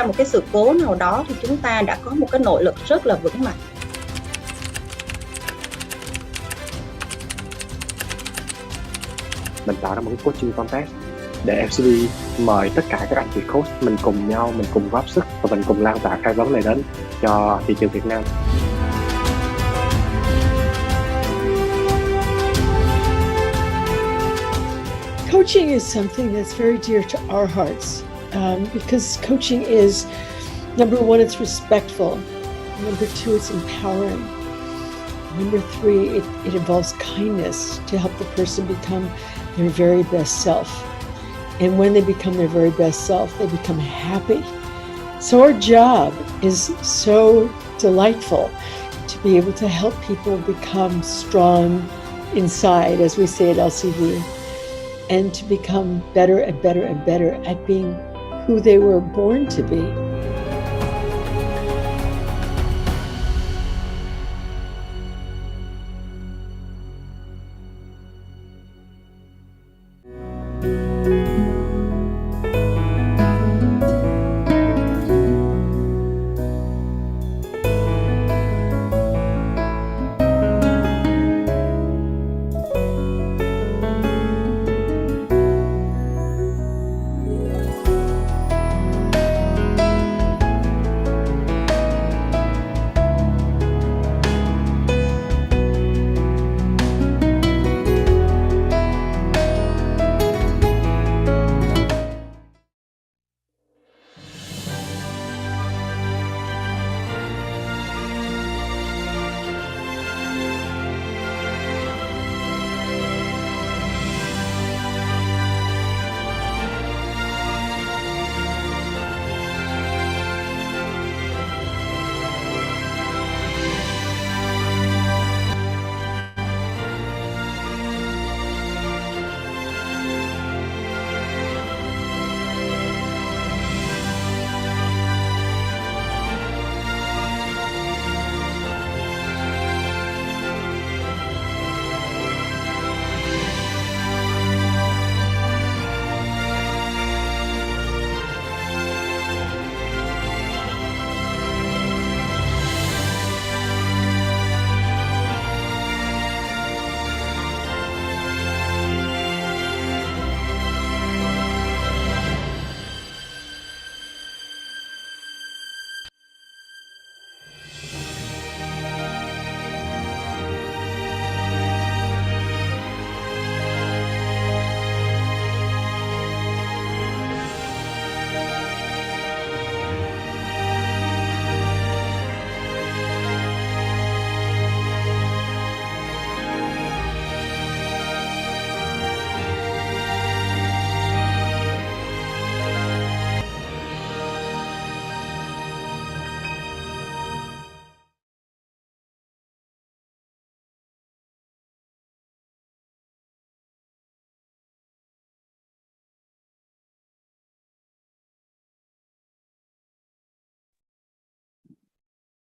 ra một cái sự cố nào đó thì chúng ta đã có một cái nội lực rất là vững mạnh. Mình tạo ra một cái coaching contest để FCB mời tất cả các anh chị coach mình cùng nhau, mình cùng góp sức và mình cùng lan tỏa khai vấn này đến cho thị trường Việt Nam. Coaching is something that's very dear to our hearts because coaching is, number one, it's respectful. Number two, it's empowering. Number three, it involves kindness to help the person become their very best self. And when they become their very best self, they become happy. So our job is so delightful to be able to help people become strong inside, as we say at LCV, and to become better and better and better at being who they were born to be.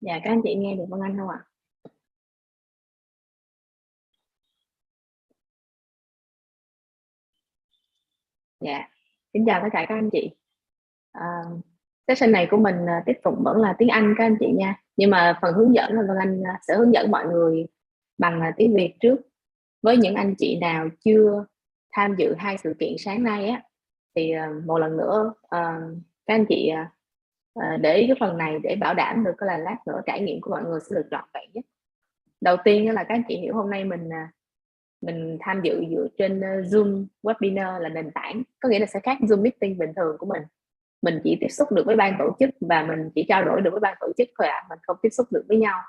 Dạ, các anh chị nghe được Vân Anh không ạ? Dạ, kính chào tất cả các anh chị. Session này của mình tiếp tục vẫn là tiếng Anh các anh chị nha. Nhưng mà phần hướng dẫn là Vân Anh sẽ hướng dẫn mọi người bằng tiếng Việt trước. Với những anh chị nào chưa tham dự 2 sự kiện sáng nay á, thì một lần nữa các anh chị để ý cái phần này để bảo đảm được là lát nữa trải nghiệm của mọi người sẽ được trọn vẹn nhất. Đầu tiên là các anh chị hiểu hôm nay mình tham dự dựa trên Zoom webinar là nền tảng, có nghĩa là sẽ khác Zoom meeting bình thường của mình chỉ tiếp xúc được với ban tổ chức và mình chỉ trao đổi được với ban tổ chức thôi ạ, mình không tiếp xúc được với nhau.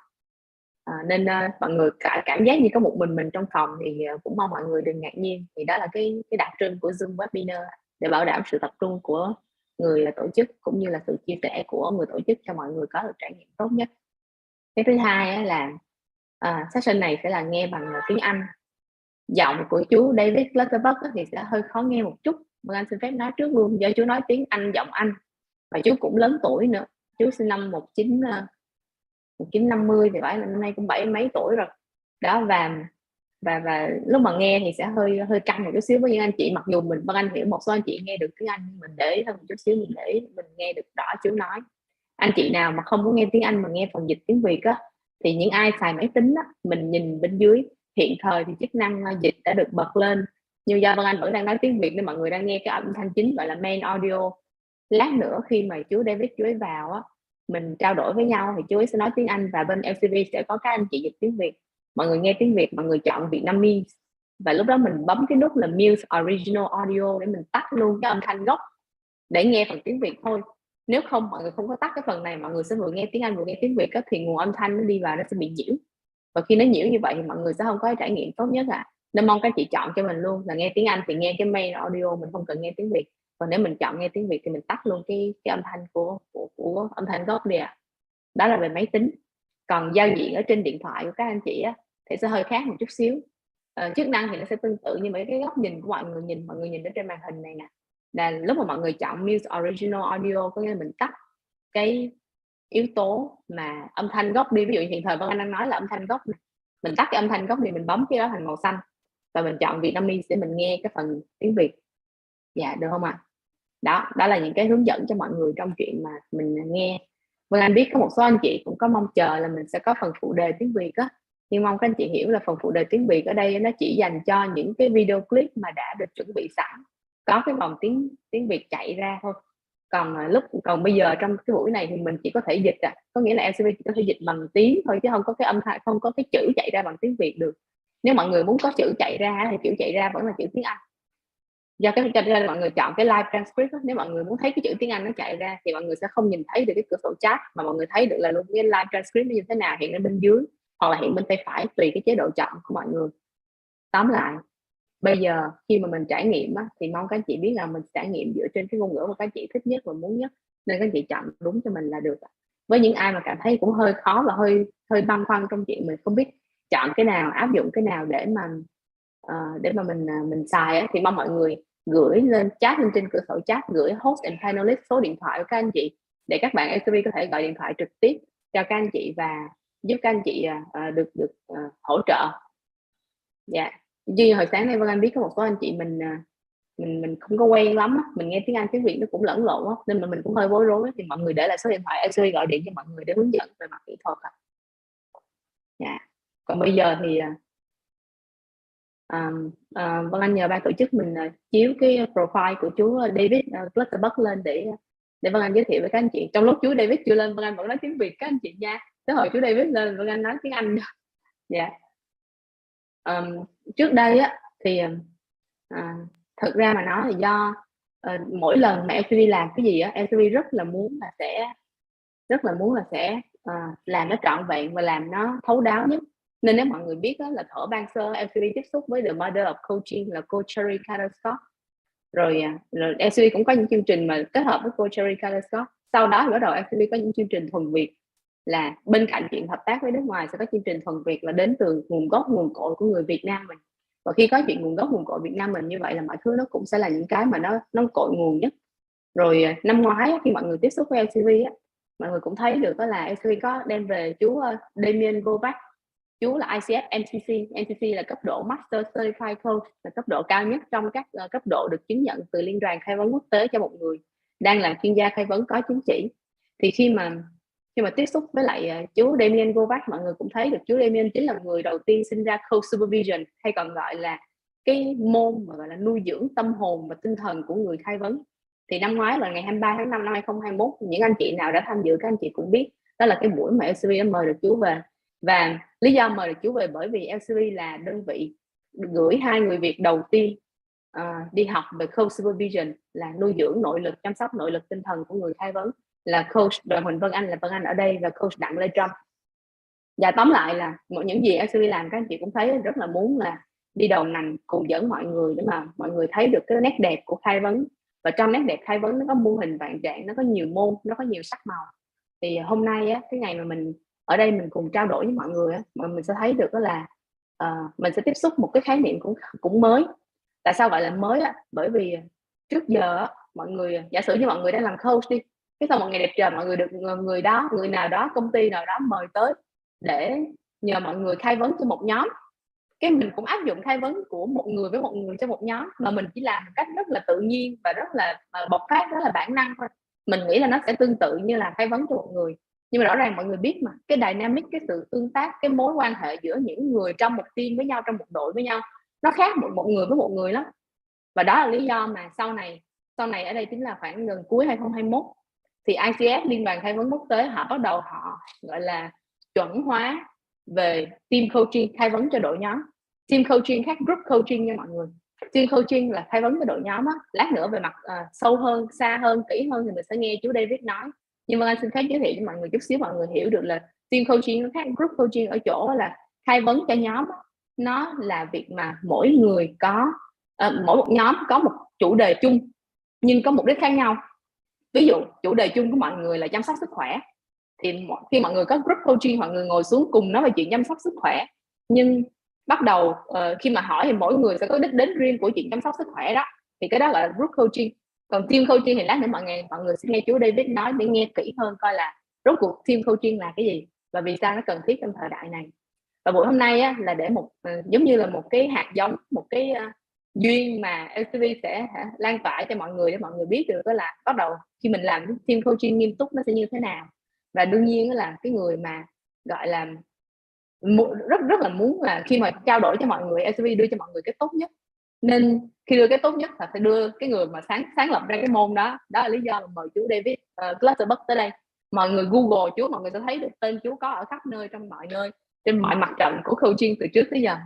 Nên mọi người cảm giác như có một mình trong phòng thì cũng mong mọi người đừng ngạc nhiên, thì đó là cái đặc trưng của Zoom webinar để bảo đảm sự tập trung của người tổ chức cũng như là sự chia sẻ của người tổ chức cho mọi người có được trải nghiệm tốt nhất. Cái thứ hai là session này sẽ là nghe bằng tiếng Anh. Giọng của chú David Clutterbuck thì sẽ hơi khó nghe một chút, mà anh xin phép nói trước luôn, do chú nói tiếng Anh giọng Anh và chú cũng lớn tuổi nữa. Chú sinh năm 1950 thì phải là năm nay cũng 70 mấy tuổi rồi đó. Và và lúc mà nghe thì sẽ hơi căng một chút xíu với những anh chị, mặc dù Vân Anh hiểu một số anh chị nghe được tiếng Anh, mình để ý hơn một chút xíu, mình nghe được rõ chú nói. Anh chị nào mà không có nghe tiếng Anh mà nghe phần dịch tiếng Việt á, thì những ai xài máy tính á, mình nhìn bên dưới hiện thời thì chức năng dịch đã được bật lên, nhưng do Vân Anh vẫn đang nói tiếng Việt nên mọi người đang nghe cái âm thanh chính gọi là main audio. Lát nữa khi mà chú David chú ấy vào á, mình trao đổi với nhau thì chú ấy sẽ nói tiếng Anh và bên LCV sẽ có các anh chị dịch tiếng Việt. Mọi người nghe tiếng Việt, mọi người chọn Vietnamese, và lúc đó mình bấm cái nút là Mute Original Audio để mình tắt luôn cái âm thanh gốc để nghe phần tiếng Việt thôi. Nếu không mọi người không có tắt cái phần này, mọi người sẽ vừa nghe tiếng Anh vừa nghe tiếng Việt á, thì nguồn âm thanh nó đi vào nó sẽ bị nhiễu, và khi nó nhiễu như vậy thì mọi người sẽ không có trải nghiệm tốt nhất Nên mong các chị chọn cho mình luôn là nghe tiếng Anh thì nghe cái main audio, mình không cần nghe tiếng Việt. Còn nếu mình chọn nghe tiếng Việt thì mình tắt luôn cái âm thanh của âm thanh gốc đi Đó là về máy tính. Còn giao diện ở trên điện thoại của các anh chị thì sẽ hơi khác một chút xíu. Chức năng thì nó sẽ tương tự, nhưng mà cái góc nhìn của mọi người nhìn ở trên màn hình này nè, là lúc mà mọi người chọn Mute Original Audio, có nghĩa là mình tắt cái yếu tố mà âm thanh gốc đi. Ví dụ hiện thời Vân Anh đang nói là âm thanh gốc này, mình tắt cái âm thanh gốc thì mình bấm cái đó thành màu xanh và mình chọn Vietnamese để mình nghe cái phần tiếng Việt. Dạ được không ạ? Đó là những cái hướng dẫn cho mọi người trong chuyện mà mình nghe. Vân Anh biết có một số anh chị cũng có mong chờ là mình sẽ có phần phụ đề tiếng Việt nhưng mong các anh chị hiểu là phần phụ đề tiếng Việt ở đây nó chỉ dành cho những cái video clip mà đã được chuẩn bị sẵn, có cái vòng tiếng Việt chạy ra thôi. Còn bây giờ trong cái buổi này thì mình chỉ có thể dịch có nghĩa là LCV chỉ có thể dịch bằng tiếng thôi, chứ không có cái âm thanh, không có cái chữ chạy ra bằng tiếng Việt được. Nếu mọi người muốn có chữ chạy ra thì chữ chạy ra vẫn là chữ tiếng Anh. Do cái cho nên mọi người chọn cái live transcript nếu mọi người muốn thấy cái chữ tiếng Anh nó chạy ra thì mọi người sẽ không nhìn thấy được cái cửa sổ chat, mà mọi người thấy được là luôn cái live transcript như thế nào hiện lên bên dưới hoặc là hiện bên tay phải, tùy cái chế độ chọn của mọi người. Tóm lại, bây giờ khi mà mình trải nghiệm thì mong các anh chị biết là mình trải nghiệm dựa trên cái ngôn ngữ mà các anh chị thích nhất và muốn nhất, nên các anh chị chọn đúng cho mình là được. Với những ai mà cảm thấy cũng hơi khó và hơi băn khoăn trong chuyện mình không biết chọn cái nào, áp dụng cái nào để mà mình xài thì mong mọi người gửi lên chat, lên trên cửa sổ chat, gửi host and panelist số điện thoại của các anh chị để các bạn LCV có thể gọi điện thoại trực tiếp cho các anh chị và giúp các anh chị được hỗ trợ. Dạ. Như hồi sáng nay Vân Anh biết có một số anh chị mình không có quen lắm mình nghe tiếng Anh tiếng Việt nó cũng lẫn lộn nên mà mình cũng hơi bối rối, thì mọi người để lại số điện thoại LCV gọi điện cho mọi người để hướng dẫn về mặt kỹ thuật Dạ. Còn bây giờ thì Vân Anh nhờ ban tổ chức mình chiếu cái profile của chú David Clutterbuck lên để Vân Anh giới thiệu với các anh chị. Trong lúc chú David chưa lên, Vân Anh vẫn nói tiếng Việt các anh chị nha. Tới hồi chú David lên, Vân Anh nói tiếng Anh. Dạ. Trước đây thì thực ra mà nói thì do mỗi lần mà LCV làm cái gì LCV rất là muốn là sẽ làm nó trọn vẹn và làm nó thấu đáo nhất. Nên nếu mọi người biết là thở ban sơ LCV tiếp xúc với the mother of coaching là cô Cherry Scott, rồi LCV cũng có những chương trình mà kết hợp với cô Cherry Scott. Sau đó thì bắt đầu LCV có những chương trình thuần Việt, là bên cạnh chuyện hợp tác với nước ngoài sẽ có chương trình thuần Việt là đến từ nguồn gốc nguồn cội của người Việt Nam mình. Và khi có chuyện nguồn gốc nguồn cội Việt Nam mình như vậy là mọi thứ nó cũng sẽ là những cái mà nó cội nguồn nhất. Rồi năm ngoái khi mọi người tiếp xúc với LCV mọi người cũng thấy được là LCV có đem về chú Damien Govac. Chú là ICF MCC là cấp độ Master Certified Coach, là cấp độ cao nhất trong các cấp độ được chứng nhận từ Liên đoàn Khai vấn Quốc tế cho một người đang làm chuyên gia khai vấn có chứng chỉ. Thì khi mà tiếp xúc với lại chú Damien Govac, mọi người cũng thấy được chú Damien chính là người đầu tiên sinh ra Coach Supervision, hay còn gọi là cái môn mà gọi là nuôi dưỡng tâm hồn và tinh thần của người khai vấn. Thì năm ngoái là ngày 23 tháng 5 năm 2021, những anh chị nào đã tham dự các anh chị cũng biết đó là cái buổi mà LCV đã mời được chú về. Và lý do mời được chú về bởi vì LCV là đơn vị gửi 2 người Việt đầu tiên đi học về Coach Supervision, là nuôi dưỡng nội lực, chăm sóc nội lực tinh thần của người khai vấn, là Coach Đoàn Huỳnh Vân Anh, là Vân Anh ở đây, và Coach Đặng Lê Trâm. Và tóm lại là những gì LCV làm các anh chị cũng thấy rất là muốn là đi đầu ngành cùng dẫn mọi người để mà mọi người thấy được cái nét đẹp của khai vấn. Và trong nét đẹp khai vấn nó có mô hình vạn trạng, nó có nhiều môn, nó có nhiều sắc màu. Thì hôm nay cái ngày mà mình ở đây mình cùng trao đổi với mọi người mình sẽ thấy được đó là mình sẽ tiếp xúc một cái khái niệm cũng mới. Tại sao gọi là mới bởi vì trước giờ mọi người, giả sử như mọi người đang làm coach đi, cái sau một ngày đẹp trời mọi người được người nào đó, công ty nào đó mời tới để nhờ mọi người khai vấn cho một nhóm. cái mình cũng áp dụng khai vấn của một người với một người trong một nhóm, mà mình chỉ làm một cách rất là tự nhiên và rất là bộc phát, rất là bản năng thôi. Mình nghĩ là nó sẽ tương tự như là khai vấn cho một người, nhưng mà rõ ràng mọi người biết mà, cái dynamic, cái sự tương tác, cái mối quan hệ giữa những người trong một team với nhau, trong một đội với nhau, nó khác một người với một người lắm. Và đó là lý do mà sau này ở đây chính là khoảng gần cuối 2021 thì ICF, Liên đoàn Khai vấn Quốc tế, họ bắt đầu họ gọi là chuẩn hóa về team coaching, khai vấn cho đội nhóm. Team coaching khác group coaching nha mọi người. Team coaching là khai vấn cho đội nhóm á. Lát nữa về mặt sâu hơn, xa hơn, kỹ hơn thì mình sẽ nghe chú David nói. Nhưng mà anh xin phép giới thiệu cho mọi người chút xíu, mọi người hiểu được là team coaching nó khác group coaching ở chỗ là khai vấn cho nhóm á, nó là việc mà mỗi người có mỗi một nhóm có một chủ đề chung nhưng có mục đích khác nhau. Ví dụ chủ đề chung của mọi người là chăm sóc sức khỏe, thì khi mọi người có group coaching, mọi người ngồi xuống cùng nói về chuyện chăm sóc sức khỏe, nhưng bắt đầu khi mà hỏi thì mỗi người sẽ có đích đến riêng của chuyện chăm sóc sức khỏe đó, thì cái đó gọi là group coaching. Còn team coaching thì lát nữa mọi người sẽ nghe chú David nói để nghe kỹ hơn coi là rốt cuộc team coaching là cái gì và vì sao nó cần thiết trong thời đại này. Và buổi hôm nay á, là để giống như là một cái hạt giống, một cái duyên mà LCV sẽ lan tỏa cho mọi người, để mọi người biết được đó là bắt đầu khi mình làm team coaching nghiêm túc nó sẽ như thế nào. Và đương nhiên là cái người mà gọi là rất là muốn là khi mà trao đổi cho mọi người, LCV đưa cho mọi người cái tốt nhất, nên khi đưa cái tốt nhất là phải đưa cái người mà sáng lập ra cái môn đó. Đó là lý do mà mời chú David Clutterbuck tới đây. Mọi người Google chú, mọi người sẽ thấy được tên chú có ở khắp nơi, trong mọi nơi, trên mọi mặt trận của coaching từ trước tới giờ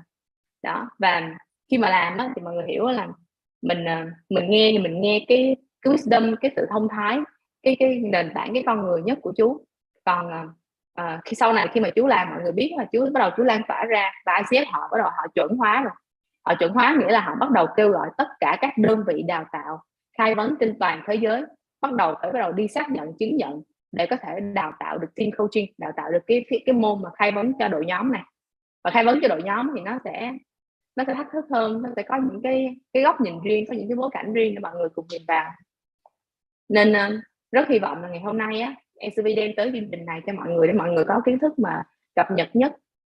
đó. Và khi mà làm á, thì mọi người hiểu là mình nghe cái wisdom, cái sự thông thái, cái nền tảng, cái con người nhất của chú. Còn khi sau này khi mà chú làm, mọi người biết là chú bắt đầu chú lan tỏa ra, và ICF họ bắt đầu họ chuẩn hóa rồi. Họ chuẩn hóa nghĩa là họ bắt đầu kêu gọi tất cả các đơn vị đào tạo khai vấn trên toàn thế giới bắt đầu đi xác nhận, chứng nhận để có thể đào tạo được team coaching, đào tạo được cái môn mà khai vấn cho đội nhóm này. Và khai vấn cho đội nhóm thì nó sẽ thách thức hơn, nó sẽ có những cái góc nhìn riêng, có những cái bối cảnh riêng để mọi người cùng nhìn vào. Nên rất hy vọng là ngày hôm nay á, LCV đem tới chương trình này cho mọi người để mọi người có kiến thức mà cập nhật nhất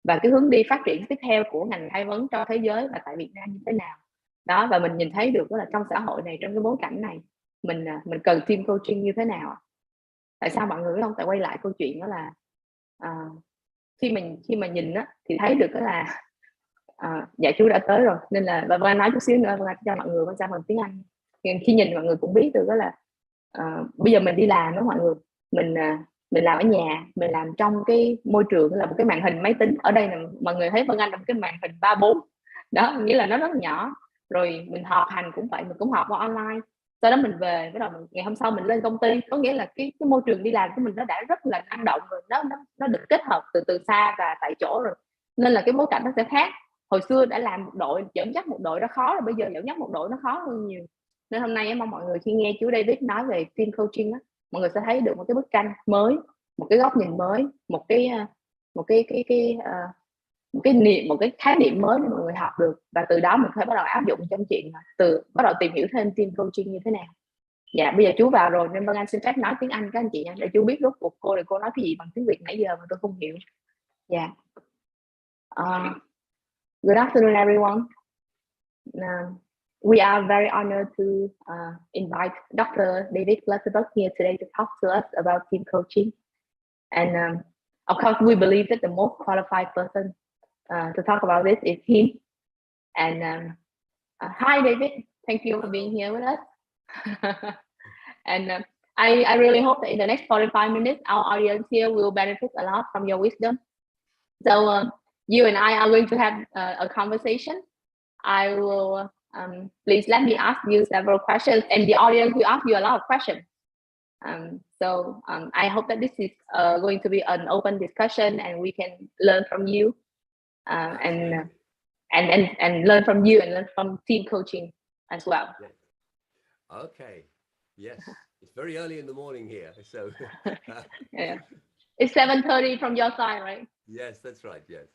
và cái hướng đi phát triển tiếp theo của ngành khai vấn trong thế giới và tại Việt Nam như thế nào đó. Và mình nhìn thấy được đó là trong xã hội này, trong cái bối cảnh này, mình cần team coaching như thế nào. Tại sao mọi người không phải quay lại câu chuyện đó là khi mà nhìn á thì thấy được đó là dạ chú đã tới rồi, nên là và Vân nói chút xíu nữa Vân cho mọi người qua phần tiếng Anh. Khi nhìn mọi người cũng biết được đó là bây giờ mình đi làm đó mọi người, mình làm ở nhà, mình làm trong cái môi trường là một cái màn hình máy tính. Ở đây là mọi người thấy Vân Anh là một cái màn hình 3:4 đó, nghĩa là nó rất là nhỏ. Rồi mình họp hành cũng vậy, mình cũng họp qua online, sau đó mình về, bắt đầu ngày hôm sau mình lên công ty. Có nghĩa là cái môi trường đi làm của mình nó đã rất là năng động rồi, nó được kết hợp từ xa và tại chỗ rồi, nên là cái bối cảnh nó sẽ khác. Hồi xưa đã làm một đội, dẫn dắt một đội đó khó rồi, bây giờ dẫn dắt một đội nó khó hơn nhiều. Nên hôm nay mong mọi người khi nghe chú David nói về team coaching á, mọi người sẽ thấy được một cái bức tranh mới, một cái góc nhìn mới, một cái khái niệm mới để mọi người học được, và từ đó mình phải bắt đầu áp dụng trong chuyện bắt đầu tìm hiểu thêm team coaching như thế nào. Dạ, bây giờ chú vào rồi nên Vân Anh xin phép nói tiếng Anh các anh chị nha, để chú biết rốt cuộc cô nói cái gì bằng tiếng Việt nãy giờ mà tôi không hiểu. Dạ. Good afternoon, everyone. We are very honored to invite Dr. David Clutterbuck here today to talk to us about team coaching. And of course, we believe that the most qualified person to talk about this is him. And hi, David. Thank you for being here with us. And I really hope that in the next 45 minutes, our audience here will benefit a lot from your wisdom. So you and I are going to have a conversation. I will please let me ask you several questions, and the audience will ask you a lot of questions. So I hope that this is going to be an open discussion, and we can learn from you, and learn from you, and learn from team coaching as well. Okay. Yes, it's very early in the morning here, so yeah. It's 7:30 from your side, right? Yes, that's right. Yes.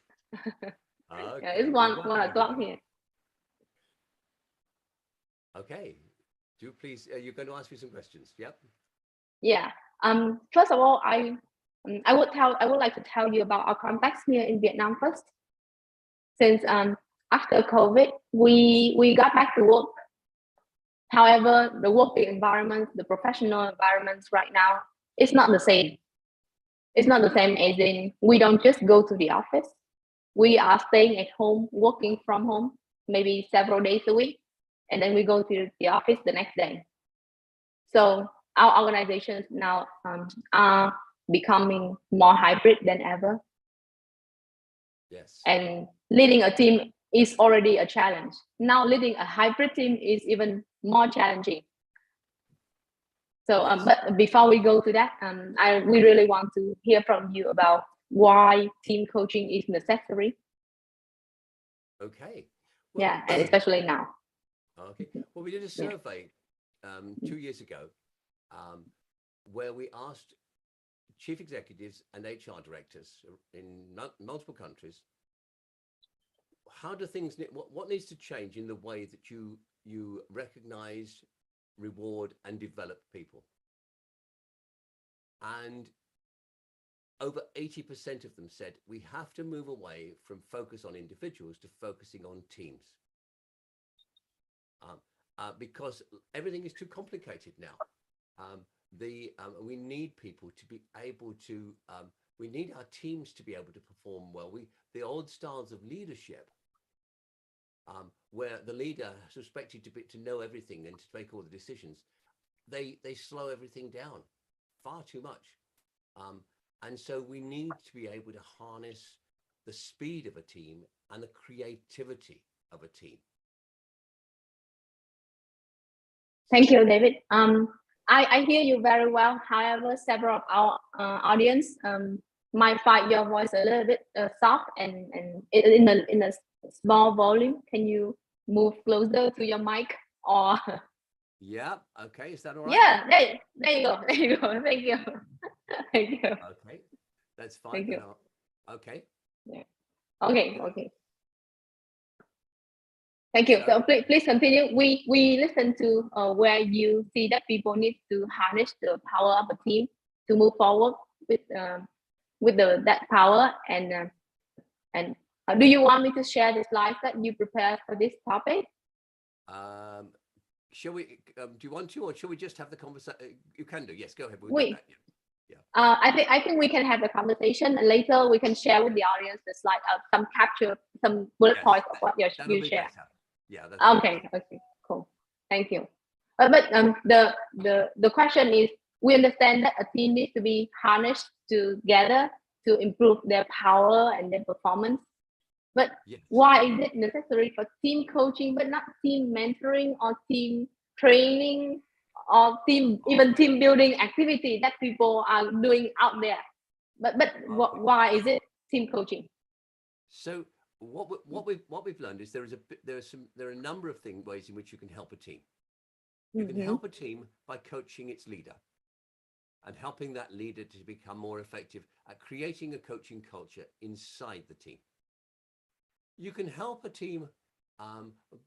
Okay. Yeah, it's one o'clock here. Okay. Do please, you're going to ask me some questions. Yep. Yeah. First of all, I would like to tell you about our context here in Vietnam first. Since after COVID, we got back to work. However, the working environment, the professional environments right now, it's not the same. It's not the same as in we don't just go to the office. We are staying at home, working from home, maybe several days a week, and then we go to the office the next day. So our organizations now are becoming more hybrid than ever. Yes. And leading a team is already a challenge. Now leading a hybrid team is even more challenging. So, Yes. but before we go to that, we really want to hear from you about why team coaching is necessary. Okay. Well, yeah, and especially now. Okay. Well, we did a survey 2 years ago where we asked chief executives and HR directors in multiple countries, how do things, what needs to change in the way that you recognize, reward, and develop people? And over 80% of them said we have to move away from focus on individuals to focusing on teams. Because everything is too complicated now. We need people to be able to, we need our teams to be able to perform well. The old styles of leadership, where the leader is expected to know everything and to make all the decisions, they slow everything down far too much. And so we need to be able to harness the speed of a team and the creativity of a team. Thank you, David. I hear you very well. However, several of our audience might find your voice a little bit soft and in a small volume. Can you move closer to your mic or? Yeah. Okay. Is that all right? Yeah. There you go. There you go. Thank you. Thank you. Okay. That's fine. Thank you. Okay. Yeah. Okay. Thank you. So please continue. We listen to where you see that people need to harness the power of a team to move forward with that power. And do you want me to share the slides that you prepared for this topic? Shall we? Do you want to, or shall we just have the conversation? You can do. Yes, go ahead. We'll do that. Yeah. I think we can have the conversation, and later we can share with the audience the slide of some bullet points of what you share. Better. Yeah. Okay. Cool. Thank you. But the question is, we understand that a team needs to be harnessed together to improve their power and their performance. But why is it necessary for team coaching, but not team mentoring or team training or team building activity that people are doing out there? But why is it team coaching? So what we've learned is there are a number of ways in which you can help a team. You can help a team by coaching its leader and helping that leader to become more effective at creating a coaching culture inside the team. You can help a team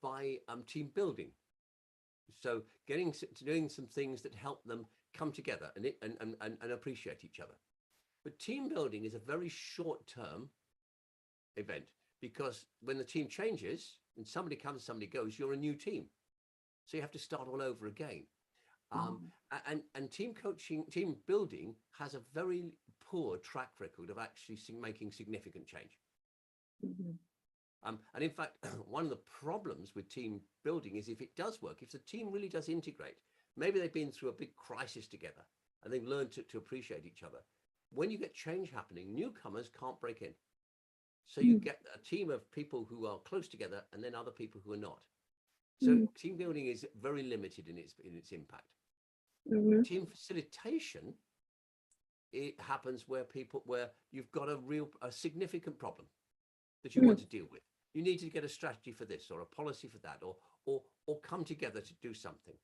by team building. So doing some things that help them come together and appreciate each other. But team building is a very short-term event, because when the team changes and somebody comes, somebody goes, you're a new team. So you have to start all over again. And team coaching, team building has a very poor track record of actually making significant change. And in fact, one of the problems with team building is if it does work, if the team really does integrate, maybe they've been through a big crisis together and they've learned to appreciate each other. When you get change happening, newcomers can't break in. So you get a team of people who are close together and then other people who are not. So team building is very limited in its impact. Team facilitation, it happens where you've got a significant problem that you want to deal with. You need to get a strategy for this or a policy for that, or come together to do something.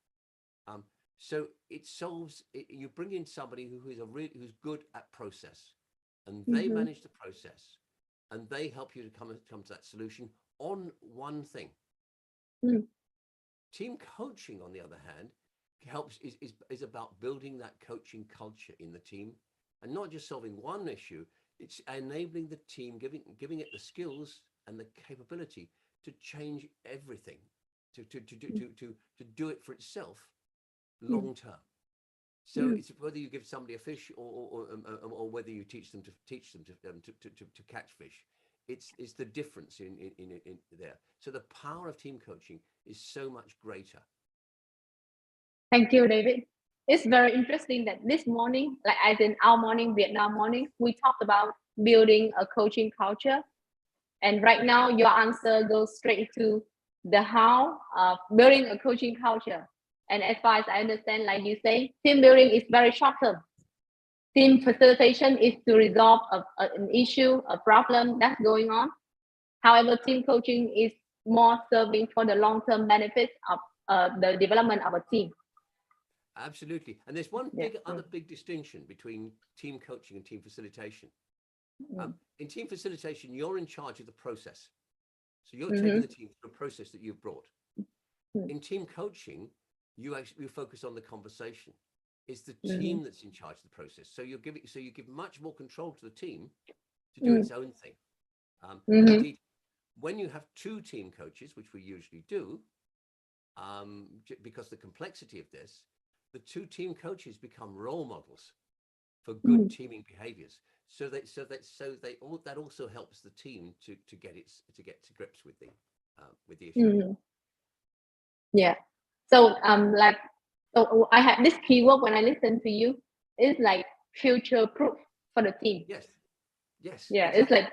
So it solves. You bring in somebody who's good at process, and they manage the process, and they help you to come to that solution on one thing. Team coaching, on the other hand, is about building that coaching culture in the team, and not just solving one issue. It's enabling the team, giving it the skills and the capability to change everything, to do it for itself long term. So it's whether you give somebody a fish or whether you teach them to catch fish. It's the difference in there. So the power of team coaching is so much greater. Thank you, David. It's very interesting that this morning, like as in our morning, Vietnam morning, we talked about building a coaching culture. And right now, your answer goes straight to the how of building a coaching culture. And as far as I understand, like you say, team building is very short term. Team facilitation is to resolve an issue, a problem that's going on. However, team coaching is more serving for the long-term benefits of the development of a team. Absolutely. And there's one other big distinction between team coaching and team facilitation. In team facilitation, you're in charge of the process. So you're taking the team through a process that you've brought. In team coaching, you focus on the conversation. It's the team that's in charge of the process. So you give much more control to the team to do its own thing. Indeed, when you have two team coaches, which we usually do, because the complexity of this, the two team coaches become role models for good teaming behaviors. So that also helps the team to get to grips with the issue. Yeah. So so I had this keyword when I listened to you. It's like future proof for the team. Yes. Yeah. Exactly. It's like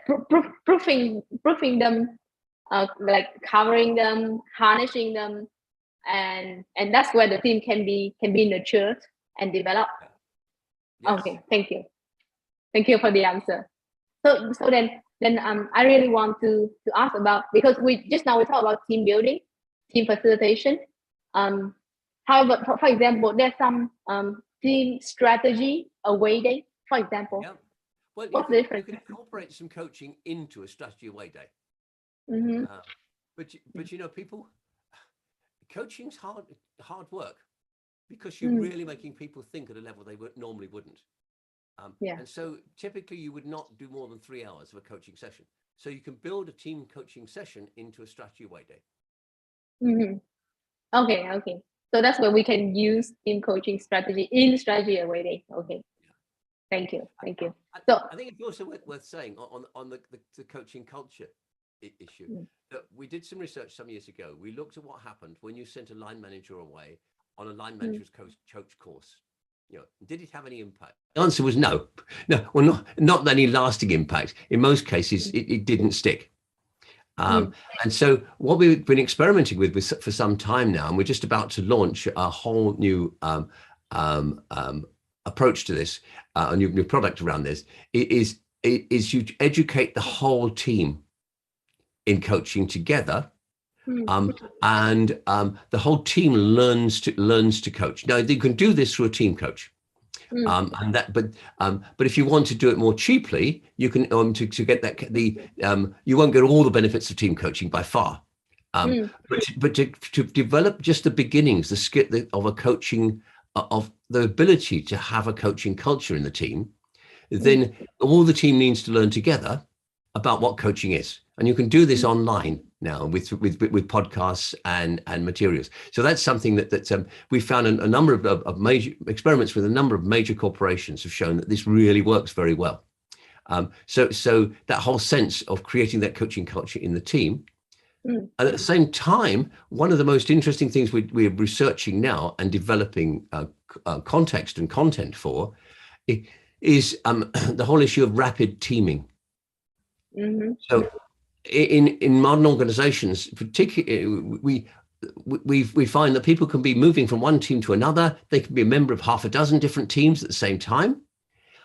proofing them, like covering them, harnessing them, and that's where the team can be nurtured and developed. Yes. Okay. Thank you for the answer. So then I really want to ask about, because we talked about team building, team facilitation. However, for example, there's some team strategy away day, for example. Yeah. Well, What's you the can difference? incorporate some coaching into a strategy away day. But you know, people, coaching's hard work because you're really making people think at a level they normally wouldn't. And so typically you would not do more than 3 hours of a coaching session. So you can build a team coaching session into a strategy away day. Okay. So that's where we can use team coaching strategy in strategy away day. Okay. Thank you. So I think it's also worth saying on the coaching culture issue that we did some research some years ago. We looked at what happened when you sent a line manager away on a line manager's coach course. You know, did it have any impact? The answer was no. Well, not any lasting impact. In most cases, it didn't stick. And so what we've been experimenting with for some time now, and we're just about to launch a whole new approach to this, a new product around this, is you educate the whole team in coaching together. And the whole team learns to coach. Now you can do this through a team coach, but if you want to do it more cheaply, you can to get that you won't get all the benefits of team coaching by far, but to develop just the beginnings, the skill of a coaching, of the ability to have a coaching culture in the team, then all the team needs to learn together about what coaching is. And you can do this online now with podcasts and materials. So that's something that we found a number of major experiments with a number of major corporations have shown that this really works very well. So that whole sense of creating that coaching culture in the team. And at the same time, one of the most interesting things we're researching now and developing context and content for is the whole issue of rapid teaming. So in modern organizations, particularly, we find that people can be moving from one team to another. They can be a member of half a dozen different teams at the same time.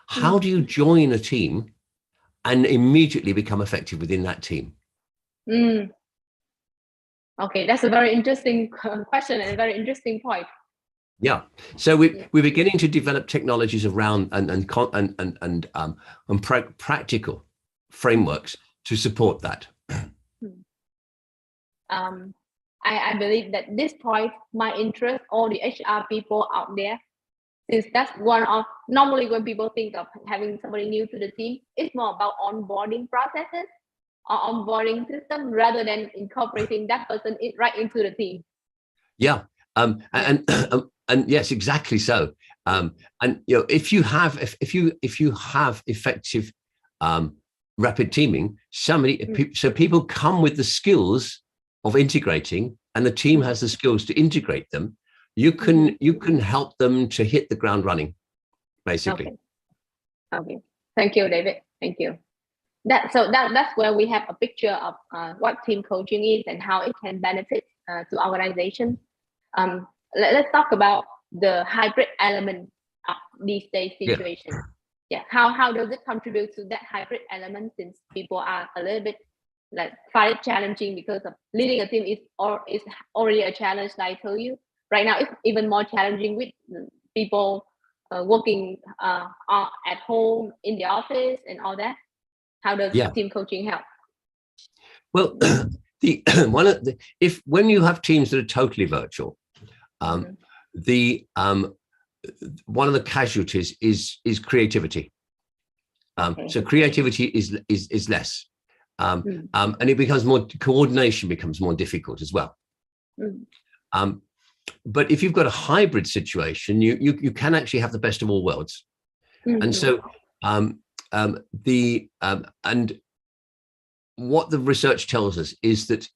How do you join a team and immediately become effective within that team? Okay, that's a very interesting question and a very interesting point. Yeah, so we're beginning to develop technologies around and practical frameworks to support that. I believe that this point might interest all the HR people out there, since that's one of, normally when people think of having somebody new to the team, it's more about onboarding processes. or onboarding system rather than incorporating that person right into the team. Yeah. And yes, exactly so. And if you have effective rapid teaming, so people come with the skills of integrating, and the team has the skills to integrate them. You can help them to hit the ground running, basically. Okay. Thank you, David. Thank you. That's where we have a picture of what team coaching is and how it can benefit to organizations. Let's talk about the hybrid element of these days situation. Yeah. How does it contribute to that hybrid element, since people are a little bit find it challenging because of leading a team is already a challenge, like I told you. Right now, it's even more challenging with people working at home, in the office, and all that. How does team coaching help? Well, when you have teams that are totally virtual, one of the casualties is creativity. So creativity is less, and it becomes more, coordination becomes more difficult as well. But if you've got a hybrid situation, you can actually have the best of all worlds. And so and what the research tells us is that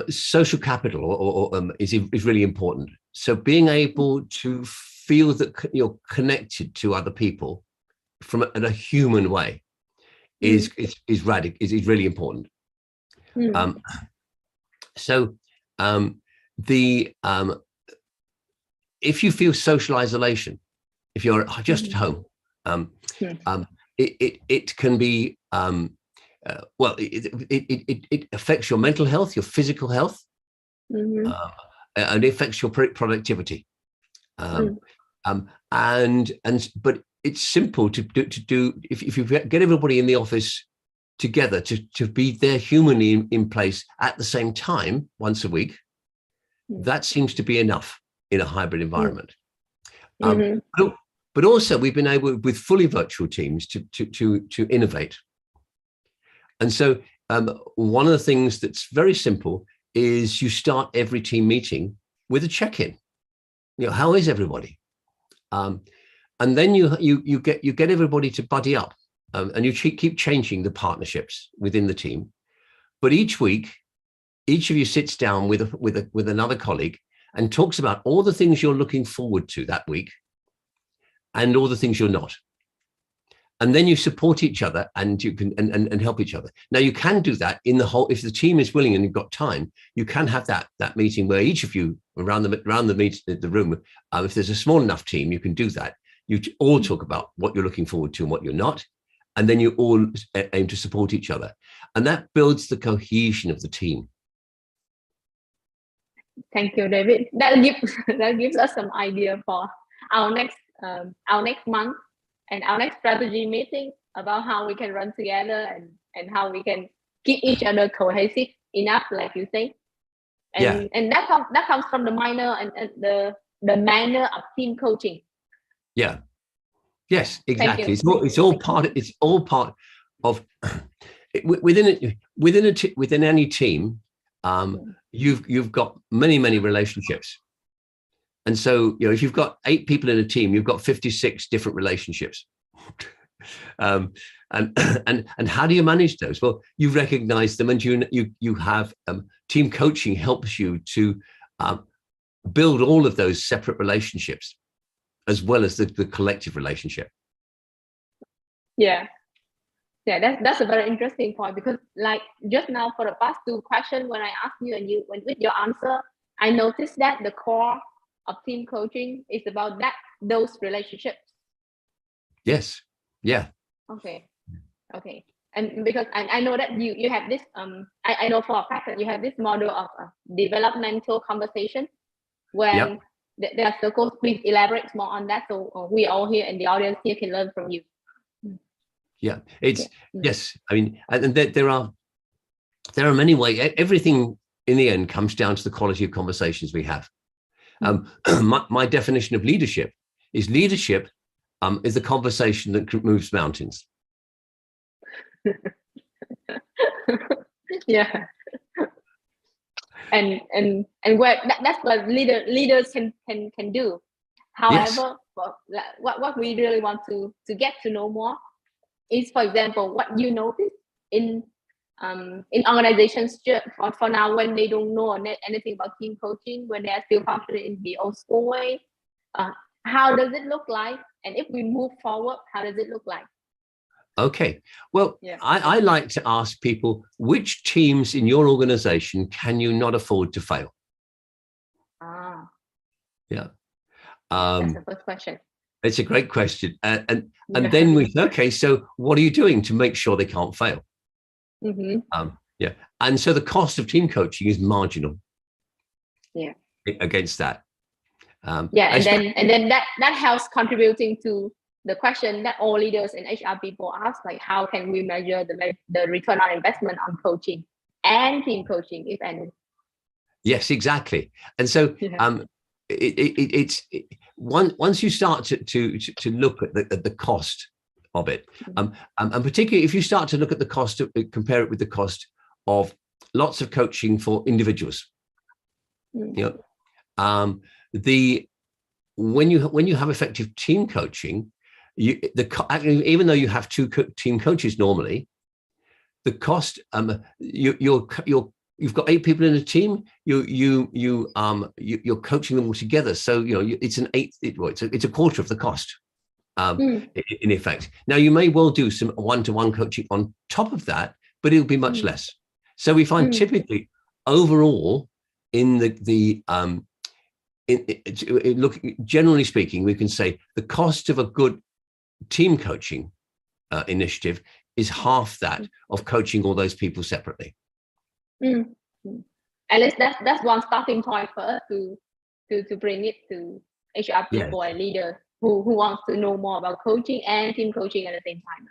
social capital is really important. So being able to feel that you're connected to other people in a human way is really important. If you feel social isolation, if you're just at home, it can be it affects your mental health, your physical health, and it affects your productivity. But it's simple to do if you get everybody in the office together to be there humanly in place at the same time once a week. That seems to be enough in a hybrid environment. But also we've been able, with fully virtual teams, to innovate. And so one of the things that's very simple is you start every team meeting with a check-in. How is everybody? And then you get everybody to buddy up, and you keep changing the partnerships within the team. But each week, each of you sits down with another colleague and talks about all the things you're looking forward to that week and all the things you're not. And then you support each other and you can and help each other. Now you can do that in the whole, if the team is willing and you've got time, you can have that meeting where each of you around the room, if there's a small enough team, you can do that. You all talk about what you're looking forward to and what you're not. And then you all aim to support each other. And that builds the cohesion of the team. Thank you, David. That gives us some idea for our next month and our next strategy meeting about how we can run together and how we can keep each other cohesive enough, like you say. And that comes from the minor and the manner of team coaching. Yeah. Yes, exactly. It's all part of within any team. You've got many relationships, and so if you've got 8 people in a team, you've got 56 different relationships. And how do you manage those? Well, you recognize them, and you have team coaching helps you to build all of those separate relationships as well as the collective relationship. Yeah, that's a very interesting point, because like just now for the past 2 questions, when I asked you and you went with your answer, I noticed that the core of team coaching is about those relationships. Yes. Yeah. Okay. And because I know that you have this I know for a fact that you have this model of developmental conversation when there are circles. Please elaborate more on that, so we all here and the audience here can learn from you. Yeah, yes. I mean, and there are many ways. Everything in the end comes down to the quality of conversations we have. My definition of leadership is the conversation that moves mountains. Yeah. And where that's what leaders can do. However, what we really want to get to know more is, for example, what you notice in organizations for now, when they don't know anything about team coaching, when they are still functioning in the old school way. How does it look like? And if we move forward, how does it look like? Okay. Well, I like to ask people, which teams in your organization can you not afford to fail? Yeah. That's the first question. It's a great question. And then we, okay, so what are you doing to make sure they can't fail? And so the cost of team coaching is marginal. Yeah. Against that. And then that helps contributing to the question that all leaders and HR people ask, like, how can we measure the return on investment on coaching and team coaching, if any? Yes, exactly. And so once you start to look at the cost of it, and particularly if you start to look at the cost of, compare it with the cost of lots of coaching for individuals, you know, when you have effective team coaching, even though you have two team coaches normally, the cost you've got 8 people in a team, you're coaching them all together, so you know it's it's a quarter of the cost in effect. Now you may well do some one-to-one coaching on top of that, but it'll be much less. So we find typically overall generally speaking, we can say the cost of a good team coaching initiative is half that of coaching all those people separately. At least that's one starting point for us to bring it to HR people and leaders who wants to know more about coaching and team coaching at the same time.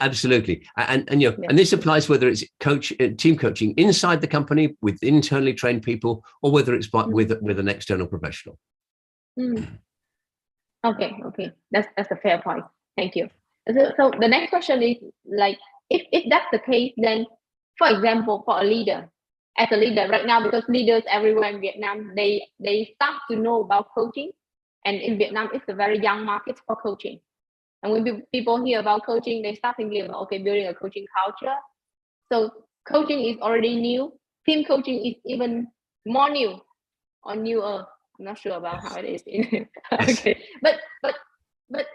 Absolutely, and you know, and this applies whether it's team coaching inside the company with internally trained people, or whether it's with an external professional. Okay, that's a fair point. Thank you. So the next question is, like, if that's the case, then for example, for a leader, as a leader right now, because leaders everywhere in Vietnam, they start to know about coaching, and in Vietnam it's a very young market for coaching. And when people hear about coaching, they start thinking about, okay, building a coaching culture. So coaching is already new. Team coaching is even more new or newer. I'm not sure about how it is. Okay, but that's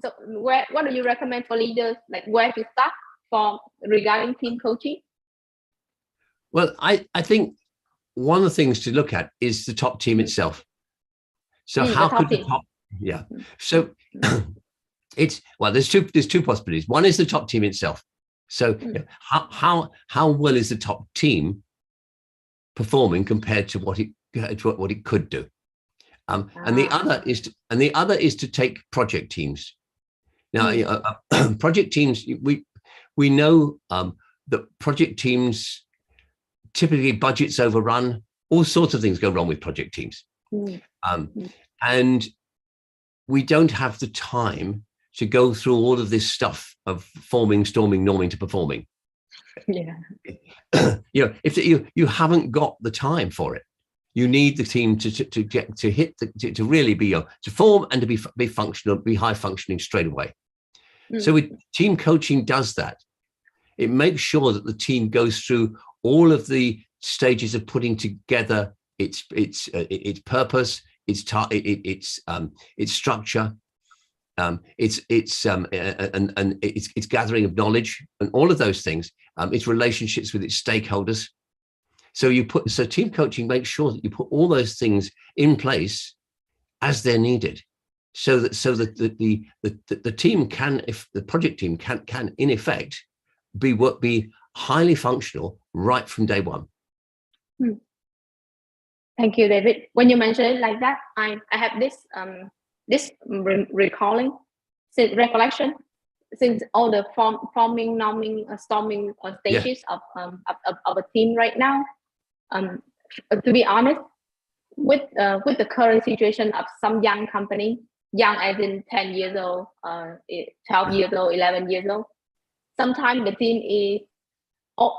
so. What do you recommend for leaders? Like, where to start regarding team coaching? Well, I think one of the things to look at is the top team itself. So how could the top? Yeah. So there's two possibilities. One is the top team itself. So how well is the top team performing compared to what it could do? And the other is to take project teams. Now, project teams, we know that project teams typically budgets overrun. All sorts of things go wrong with project teams, and we don't have the time to go through all of this stuff of forming, storming, norming to performing. Yeah. You know, if you haven't got the time for it, you need the team to really be to form and to be functional, be high functioning straight away. So team coaching does that. It makes sure that the team goes through all of the stages of putting together its purpose, its structure, its gathering of knowledge, and all of those things. Its relationships with its stakeholders. So team coaching makes sure that you put all those things in place as they're needed, so that the team can, if the project team can in effect be highly functional right from day one. Thank you, David. When you mention it like that, I have this recollection since all the forming, norming, storming stages of a team right now. To be honest, with the current situation of some young company, young as in 10 years old, 12 years old, 11 years old, sometimes the team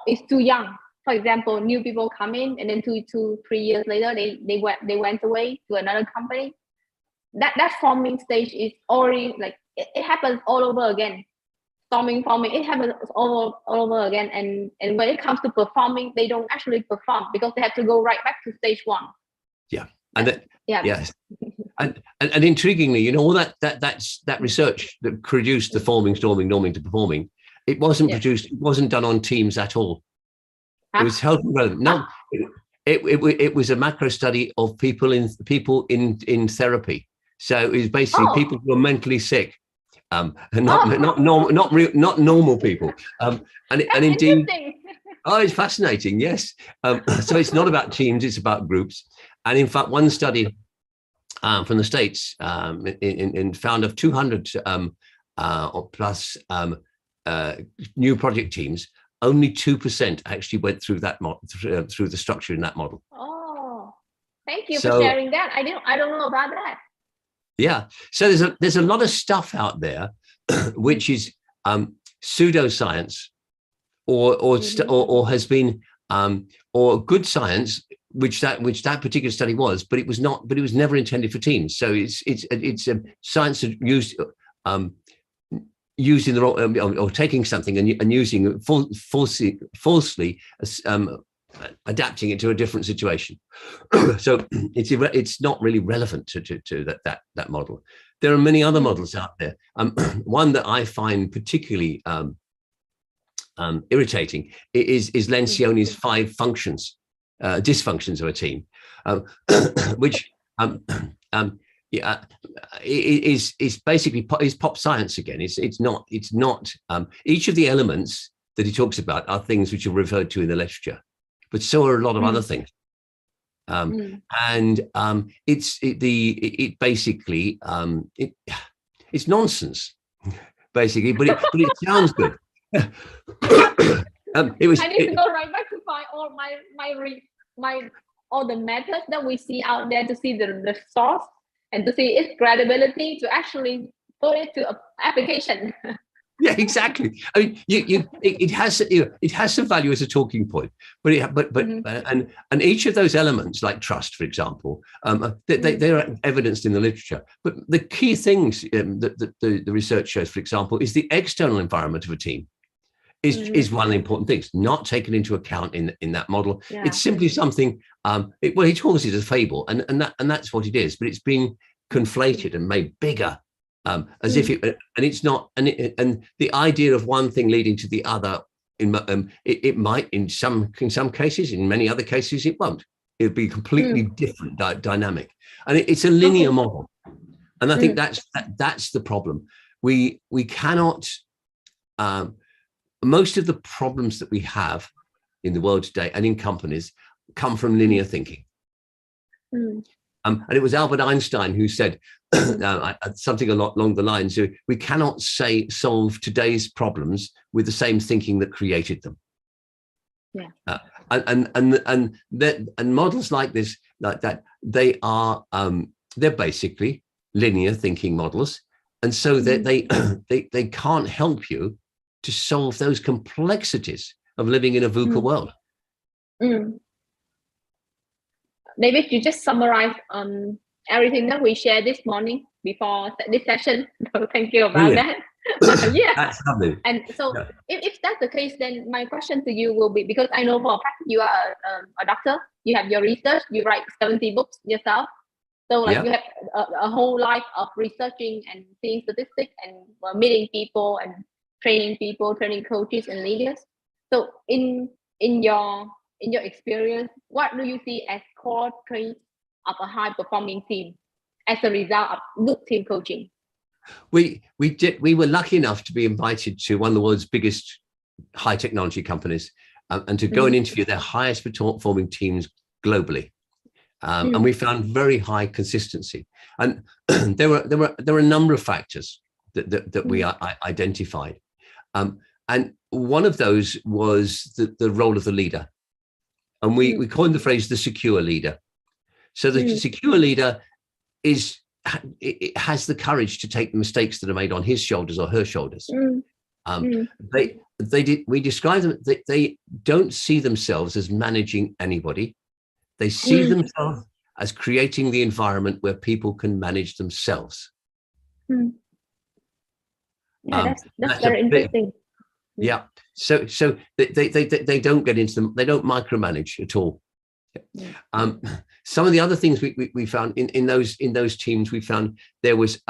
is too young. For example, new people come in, and then 2-3 years later, they went away to another company. That forming stage is already like it happens all over again. Forming, it happens all over again. And when it comes to performing, they don't actually perform because they have to go right back to stage one. Yeah, and yes, and intriguingly, you know, all that research that produced the forming, storming, norming to performing, it wasn't produced. It wasn't done on teams at all. It was health relevant. No, it was a macro study of people in therapy. So it was basically people who are mentally sick, and not normal people. And indeed, it's fascinating. Yes. So it's not about teams; it's about groups. And in fact, one study from the States found of 200 or plus new project teams, only 2% actually went through that through the structure in that model. Oh, thank you for sharing that. I don't know about that. Yeah, so there's a lot of stuff out there, which is pseudoscience, or has been or good science, which that particular study was, but it was not. But it was never intended for teams. So it's science used. Using the wrong, or taking something and using it falsely, adapting it to a different situation. So it's not really relevant to that model. There are many other models out there. One that I find particularly irritating is Lencioni's 5 functions, dysfunctions of a team, which is basically pop science again. It's not each of the elements that he talks about are things which are referred to in the literature, but so are a lot of other things. And it basically it's nonsense basically, but it sounds good. I need to go right back to find all my all the methods that we see out there to see the source and to see its credibility to actually put it to application. Yeah, exactly. I mean, it has some value as a talking point, but and each of those elements, like trust, for example, they're evidenced in the literature. But the key things that the research shows, for example, is the external environment of a team is one of the important things, not taken into account in that model. Yeah. It's simply something. He calls it a fable, and that's what it is. But it's been conflated and made bigger. As if it, and it's not, and the idea of one thing leading to the other, it might in some cases, in many other cases it won't. It'll be completely different dynamic, and it's a linear model, and I think that's the problem. We cannot. Most of the problems that we have in the world today and in companies come from linear thinking. And it was Albert Einstein who said something along the lines of, we cannot solve today's problems with the same thinking that created them. Yeah. And models like this, like that, they are they're basically linear thinking models, and so that they can't help you to solve those complexities of living in a VUCA world. David, you just summarized everything that we shared this morning before this session. So thank you about that. Yeah. That's lovely. And so if that's the case, then my question to you will be, because I know for a fact you are a doctor, you have your research, you write 70 books yourself. So like you have a whole life of researching and seeing statistics and meeting people and training people, training coaches and leaders. So in your experience, what do you see as core traits of a high performing team as a result of good team coaching? We were lucky enough to be invited to one of the world's biggest high technology companies and to go and interview their highest performing teams globally. And we found very high consistency. And there were a number of factors that we identified. And one of those was the role of the leader. And we coined the phrase the secure leader. So the secure leader has the courage to take the mistakes that are made on his shoulders or her shoulders. we describe them, they don't see themselves as managing anybody. They see themselves as creating the environment where people can manage themselves. Yeah, that's very interesting. Yeah. So they don't get into them. They don't micromanage at all. Some of the other things we found in those teams, we found there was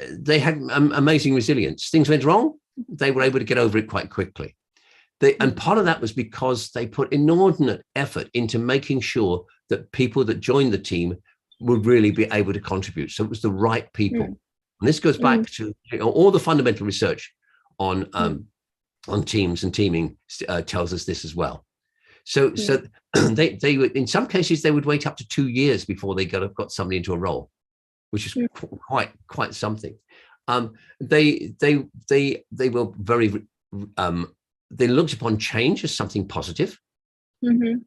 they had amazing resilience. Things went wrong, they were able to get over it quite quickly. And part of that was because they put inordinate effort into making sure that people that joined the team would really be able to contribute. So it was the right people. And this goes back to all the fundamental research on teams and teaming tells us this as well. So they would, in some cases, they would wait up to 2 years before they got somebody into a role, which is quite something. They were very they looked upon change as something positive. And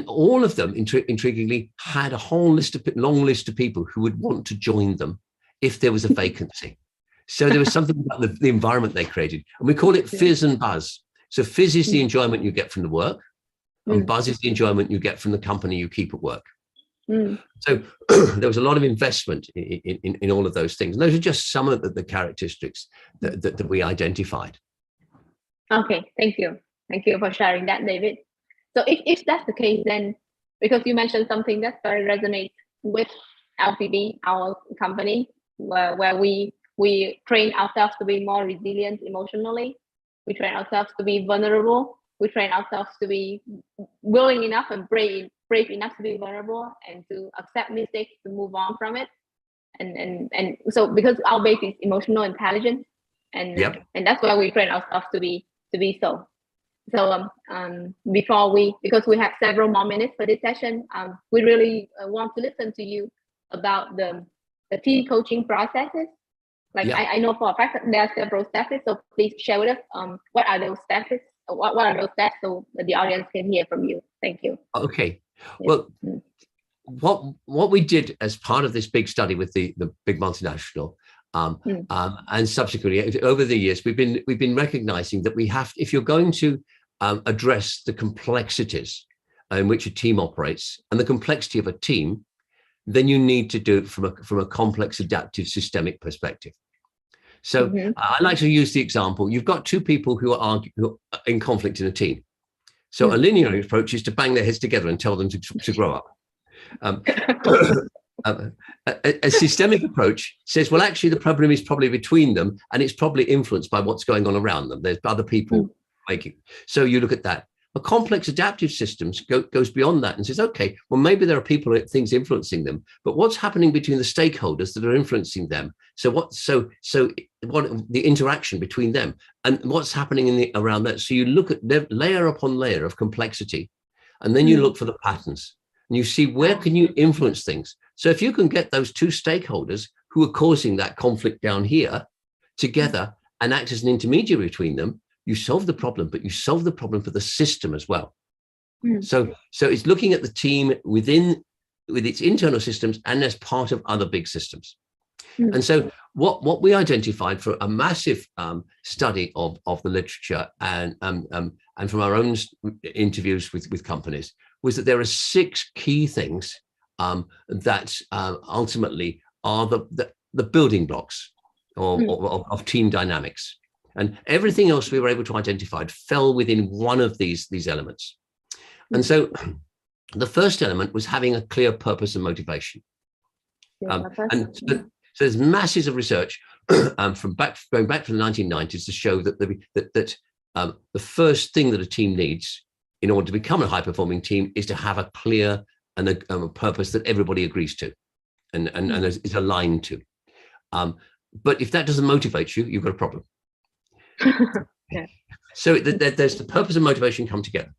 all of them, intriguingly, had a whole long list of people who would want to join them if there was a vacancy. So there was something about the environment they created, and we call it fizz and buzz. So fizz is the enjoyment you get from the work, and buzz is the enjoyment you get from the company you keep at work. So there was a lot of investment in all of those things. And those are just some of the characteristics that we identified. Okay, thank you. Thank you for sharing that, David. So if that's the case, then because you mentioned something that very resonates with LPB, our company, where we train ourselves to be more resilient emotionally. We train ourselves to be vulnerable. We train ourselves to be willing enough and brave enough to be vulnerable and to accept mistakes, to move on from it. And so because our base is emotional intelligence, and that's why we train ourselves to be so. So because we have several more minutes for this session, we really want to listen to you about the team coaching processes. I know for a fact that there are several steps, so please share with us what are those steps? What are those steps so that the audience can hear from you? Thank you. Okay. Well, what we did as part of this big study with the big multinational, and subsequently over the years, we've been recognizing that we have, if you're going to address the complexities in which a team operates and the complexity of a team, then you need to do it from a complex, adaptive, systemic perspective. So I like to use the example: you've got two people who are in conflict in a team. So a linear approach is to bang their heads together and tell them to grow up. A systemic approach says, well, actually, the problem is probably between them, and it's probably influenced by what's going on around them. There's other people making. So you look at that. A complex adaptive systems goes beyond that and says, okay, well, maybe there are people, things influencing them, but what's happening between the stakeholders that are influencing them? So what the interaction between them and what's happening around that? So you look at layer upon layer of complexity, and then you look for the patterns and you see where can you influence things. So if you can get those two stakeholders who are causing that conflict down here together and act as an intermediary between them, you solve the problem, but you solve the problem for the system as well. So it's looking at the team with its internal systems and as part of other big systems. And so what we identified for a massive study of the literature and from our own interviews with companies was that there are 6 key things that ultimately are the building blocks of team dynamics. And everything else we were able to identify fell within one of these elements. And so the first element was having a clear purpose and motivation. And so there's masses of research going back to the 1990s to show that the first thing that a team needs in order to become a high-performing team is to have a clear and a purpose that everybody agrees to and is aligned to. But if that doesn't motivate you, you've got a problem. So there's the purpose and motivation come together.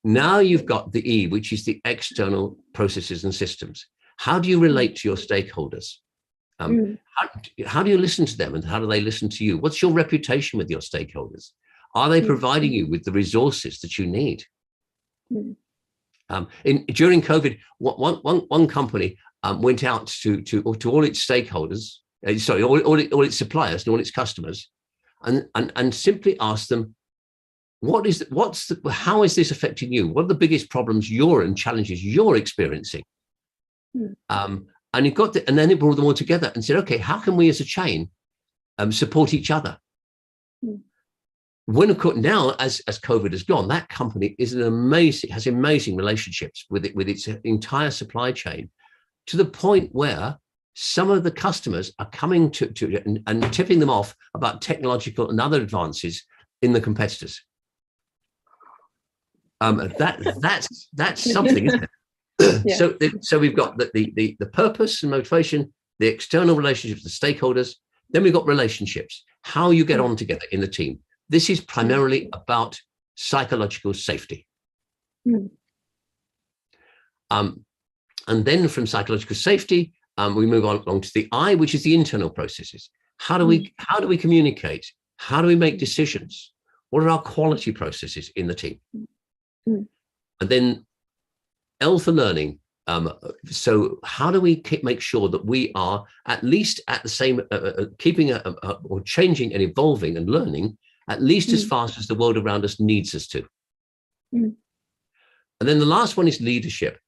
Now you've got the E, which is the external processes and systems. How do you relate to your stakeholders? How do you listen to them, and how do they listen to you? What's your reputation with your stakeholders? Are they providing you with the resources that you need? During COVID, one company went out to all its stakeholders all its suppliers and all its customers, and simply ask them, how is this affecting you? What are the biggest problems and challenges you're experiencing? And then it brought them all together and said, okay, how can we as a chain support each other? When, of course, now as COVID has gone, that company has amazing relationships with its entire supply chain, to the point where some of the customers are coming to and tipping them off about technological and other advances in the competitors. That's something, isn't it? Yeah. So we've got the purpose and motivation, the external relationships, the stakeholders. Then we've got relationships, how you get on together in the team. This is primarily about psychological safety. And then from psychological safety, we move along to the I, which is the internal processes. How do we communicate? How do we make decisions? What are our quality processes in the team? And then L for learning. So how do we make sure that we are at least at the same, keeping or changing and evolving and learning at least as fast as the world around us needs us to? And then the last one is leadership.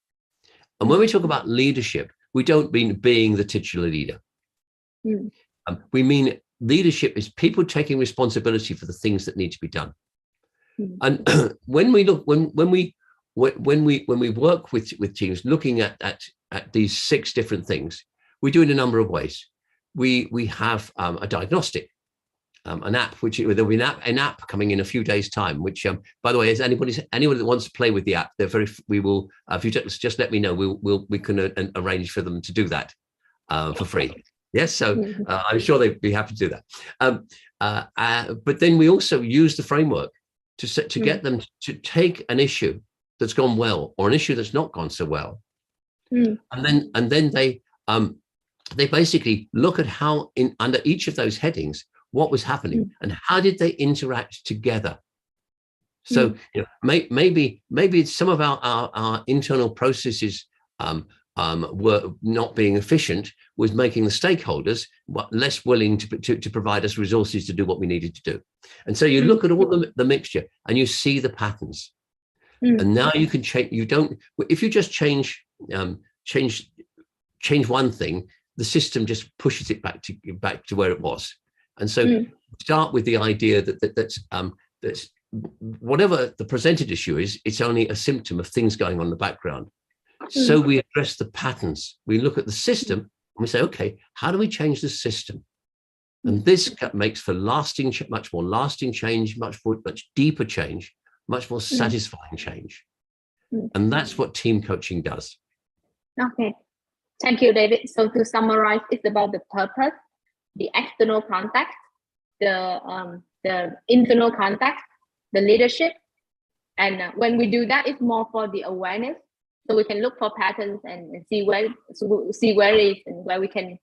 And when we talk about leadership, we don't mean being the titular leader. We mean leadership is people taking responsibility for the things that need to be done. And when we work with teams looking at these 6 different things, we do it in a number of ways. We have a diagnostic, an app, which there'll be an app coming in a few days' time. Which, by the way, is anyone that wants to play with the app, we will. If you just let me know, we can arrange for them to do that for free. Yes, so I'm sure they'd be happy to do that. But then we also use the framework to get them to take an issue that's gone well or an issue that's not gone so well, and then they basically look at how under each of those headings what was happening and how did they interact together. So maybe some of our internal processes were not being efficient, was making the stakeholders less willing to provide us resources to do what we needed to do. And so you look at all the mixture and you see the patterns. And now you can change. If you just change one thing, the system just pushes it back to where it was. And so start with the idea that whatever the presented issue is, it's only a symptom of things going on in the background. So we address the patterns. We look at the system and we say, okay, how do we change the system? And this makes for much more lasting change, much deeper change, much more satisfying change. And that's what team coaching does. Okay. Thank you, David. So to summarize, it's about the purpose, the external context, the internal context, the leadership. And when we do that, it's more for the awareness. So we can look for patterns and see where it is and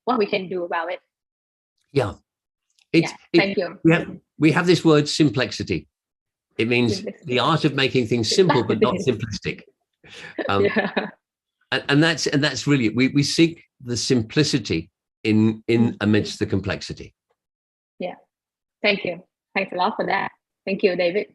what we can do about it. Yeah. Thank you. We have this word simplexity. It means the art of making things simple but not simplistic. And that's really we seek the simplicity in amidst the complexity. Yeah. Thank you. Thanks a lot for that. Thank you, David.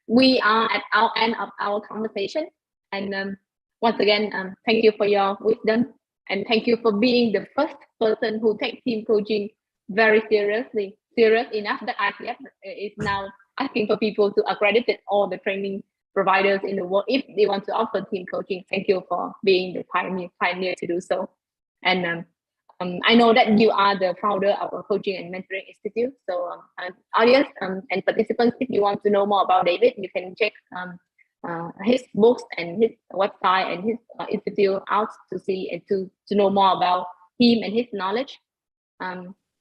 We are at our end of our conversation. And once again, thank you for your wisdom, and thank you for being the first person who takes team coaching very seriously, serious enough that ICF is now asking for people to accredit all the training providers in the world if they want to offer team coaching. Thank you for being the pioneer to do so. And I know that you are the founder of a coaching and mentoring institute. So audience and participants, if you want to know more about David, you can check his books and his website and his institute out to see and to know more about him and his knowledge.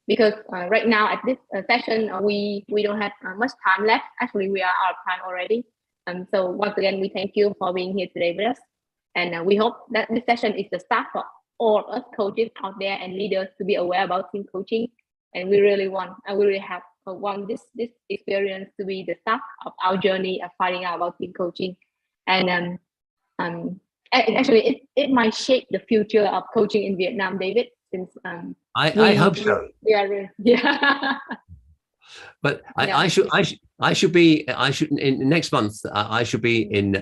Because right now at this session, we don't have much time left. Actually, we are out of time already. So once again, we thank you for being here today with us. And we hope that this session is the start for all us coaches out there and leaders to be aware about team coaching. And we really want this experience to be the start of our journey of finding out about team coaching. And actually, it might shape the future of coaching in Vietnam, David. since I hope so. Yeah. But Yeah. I should in next month. I should be in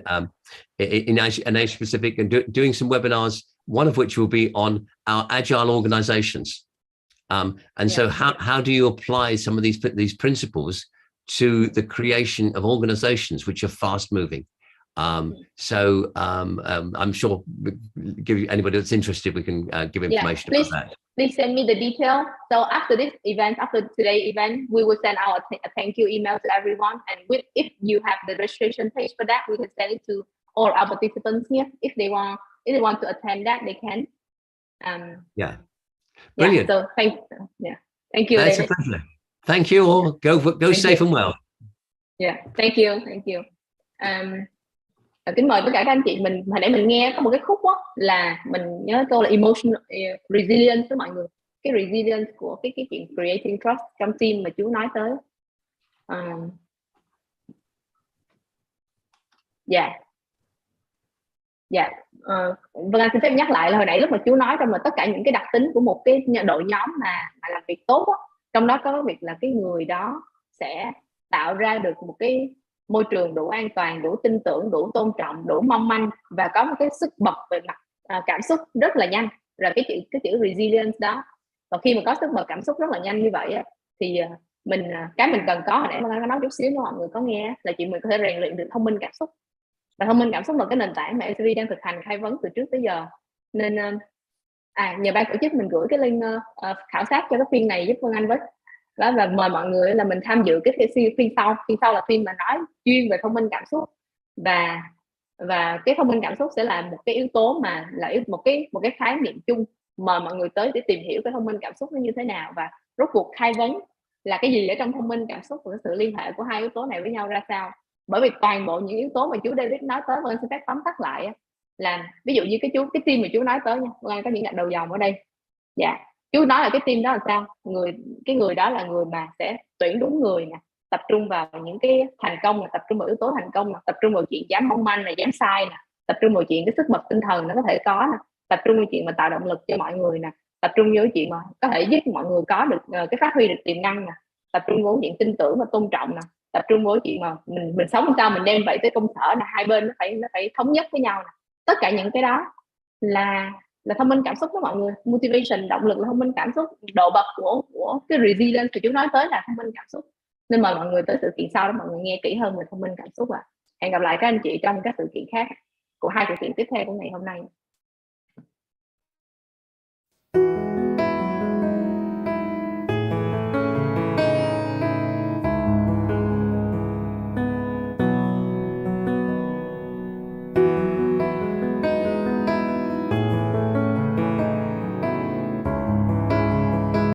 Asia Pacific and doing some webinars. One of which will be on our agile organizations. And so how do you apply some of these principles to the creation of organizations which are fast moving? So I'm sure give anybody that's interested, we can give information about that. Please send me the detail. So after this event, after today's event, we will send out a thank you email to everyone. And if you have the registration page for that, we can send it to all our participants here. If they want to attend that, they can. Brilliant. So thank you, That's David. a pleasure. Thank you all. Go safe and well. Thank you. Kính mời tất cả các anh chị. Mình hồi nãy mình nghe có một cái khúc đó, là mình nhớ câu là emotional resilience với mọi người. Cái resilience của cái chuyện creating trust trong team mà chú nói tới. Vâng, anh xin phép nhắc lại là hồi nãy lúc mà chú nói trong là tất cả những cái đặc tính của một cái đội nhóm mà làm việc tốt đó, trong đó có việc là cái người đó sẽ tạo ra được một cái môi trường đủ an toàn, đủ tin tưởng, đủ tôn trọng, đủ mong manh và có một cái sức bật về mặt cảm xúc rất là nhanh. Rồi cái chữ resilience đó, và khi mà có sức bật cảm xúc rất là nhanh như vậy thì mình cần có, hồi nãy mình có nói chút xíu, mọi người có nghe, là chị mình có thể rèn luyện được thông minh cảm xúc. Và thông minh cảm xúc là cái nền tảng mà LCV đang thực hành khai vấn từ trước tới giờ. Nên nhờ ban tổ chức mình gửi cái link khảo sát cho cái phiên này giúp Vân Anh với. Đó, và mời mọi người là mình tham dự cái phiên sau là phiên mà nói chuyên về thông minh cảm xúc. Và cái thông minh cảm xúc sẽ là một cái yếu tố mà là một cái khái niệm chung, mời mọi người tới để tìm hiểu cái thông minh cảm xúc nó như thế nào, và rốt cuộc khai vấn là cái gì ở trong thông minh cảm xúc, và cái sự liên hệ của hai yếu tố này với nhau ra sao. Bởi vì toàn bộ những yếu tố mà chú David nói tới, Vân xin phép tóm tắt lại là ví dụ như cái team mà chú nói tới nha, Vân có những gạch đầu dòng ở đây. Chú nói là cái team đó là sao? Cái người đó là người mà sẽ tuyển đúng người nè, tập trung vào những cái thành công nè, tập trung vào yếu tố thành công nè, tập trung vào chuyện dám mong manh này, dám sai nè, tập trung vào chuyện cái sức bật tinh thần nó có thể có nè, tập trung vào chuyện mà tạo động lực cho mọi người nè, tập trung vào chuyện mà có thể giúp mọi người có được cái phát huy được tiềm năng nè, tập trung vào chuyện tin tưởng và tôn trọng nè, tập trung vào chuyện mà mình sống sao mình đem vậy tới công sở là hai bên nó phải thống nhất với nhau nè. Tất cả những cái đó là thông minh cảm xúc đó mọi người. Motivation, động lực là thông minh cảm xúc. Độ bật của cái resilience thì chú nói tới là thông minh cảm xúc. Nên mời mọi người tới sự kiện sau đó mọi người nghe kỹ hơn về thông minh cảm xúc. Hẹn gặp lại các anh chị trong các sự kiện khác của hai sự kiện tiếp theo của ngày hôm nay.